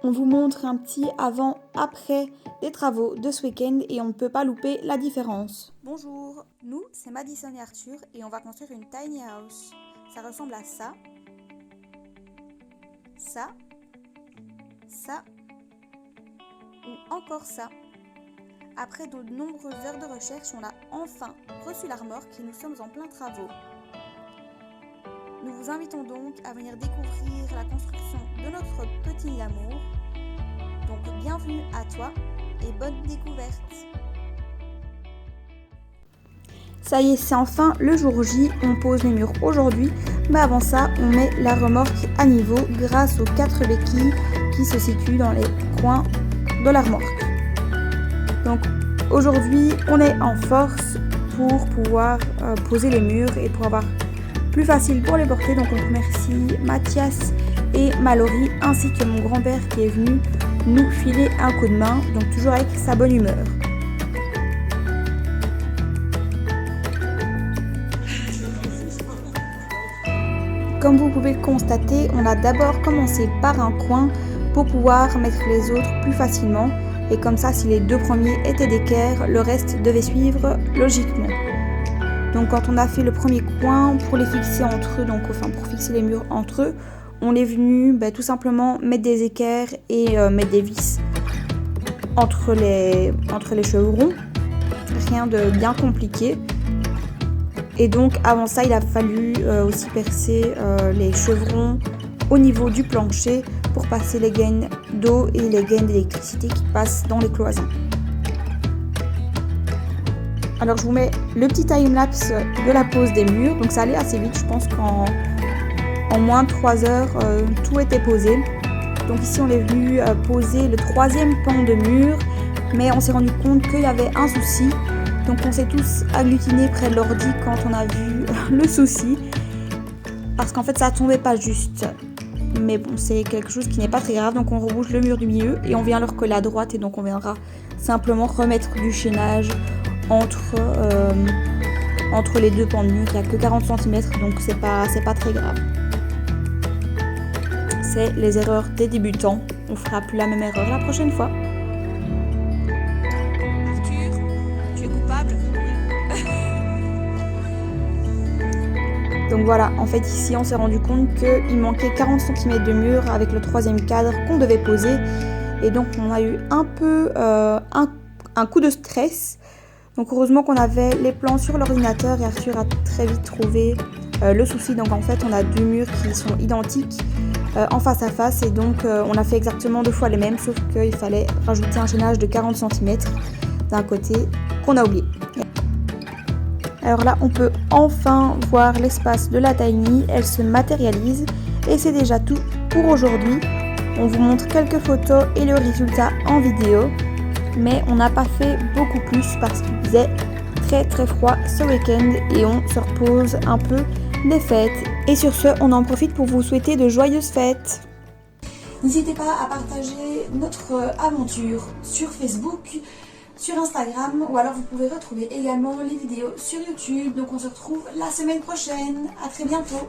On vous montre un petit avant-après des travaux de ce week-end et on ne peut pas louper la différence. Bonjour, nous c'est Madison et Arthur et on va construire une tiny house. Ça ressemble à ça, ça, ça ou encore ça. Après de nombreuses heures de recherche, on a enfin reçu la remorque et nous sommes en plein travaux. Nous vous invitons donc à venir découvrir la construction de notre petit nid d'amour. Donc bienvenue à toi et bonne découverte. Ça y est, c'est enfin le jour J, on pose les murs aujourd'hui, mais avant ça, on met la remorque à niveau grâce aux 4 béquilles qui se situent dans les coins de la remorque. Donc aujourd'hui, on est en force pour pouvoir poser les murs et pour avoir plus facile pour les porter. Donc on remercie Mathias et Mallory ainsi que mon grand-père qui est venu nous filer un coup de main, donc toujours avec sa bonne humeur. Comme vous pouvez le constater, on a d'abord commencé par un coin pour pouvoir mettre les autres plus facilement. Et comme ça, si les 2 premiers étaient d'équerre, le reste devait suivre logiquement. Donc quand on a fait le premier coin pour les fixer entre eux, pour fixer les murs entre eux, on est venu tout simplement mettre des équerres et mettre des vis entre les chevrons. Rien de bien compliqué. Et donc avant ça, il a fallu aussi percer les chevrons au niveau du plancher pour passer les gaines d'eau et les gaines d'électricité qui passent dans les cloisons. Alors je vous mets le petit time-lapse de la pose des murs. Donc ça allait assez vite, je pense qu'en moins de 3 heures, tout était posé. Donc ici on est venu poser le 3e pan de mur, mais on s'est rendu compte qu'il y avait un souci. Donc on s'est tous agglutinés près de l'ordi quand on a vu le souci. Parce qu'en fait ça tombait pas juste. Mais bon, c'est quelque chose qui n'est pas très grave. Donc on rebouche le mur du milieu et on vient le recoller à droite. Et donc on viendra simplement remettre du chaînage entre les 2 pans de mur. Il n'y a que 40 cm, donc c'est pas très grave. C'est les erreurs des débutants. On fera plus la même erreur la prochaine fois. Arthur, tu es coupable? Donc voilà, en fait ici on s'est rendu compte qu'il manquait 40 cm de mur avec le 3e cadre qu'on devait poser. Et donc on a eu un peu un coup de stress. Donc heureusement qu'on avait les plans sur l'ordinateur et Arthur a très vite trouvé le souci. Donc en fait on a 2 murs qui sont identiques en face à face et donc on a fait exactement 2 fois les mêmes, sauf qu'il fallait rajouter un chaînage de 40 cm d'un côté qu'on a oublié. Alors là on peut enfin voir l'espace de la tiny, elle se matérialise et c'est déjà tout pour aujourd'hui. On vous montre quelques photos et le résultat en vidéo. Mais on n'a pas fait beaucoup plus parce qu'il faisait très très froid ce week-end et on se repose un peu des fêtes. Et sur ce, on en profite pour vous souhaiter de joyeuses fêtes. N'hésitez pas à partager notre aventure sur Facebook, sur Instagram ou alors vous pouvez retrouver également les vidéos sur YouTube. Donc on se retrouve la semaine prochaine. À très bientôt.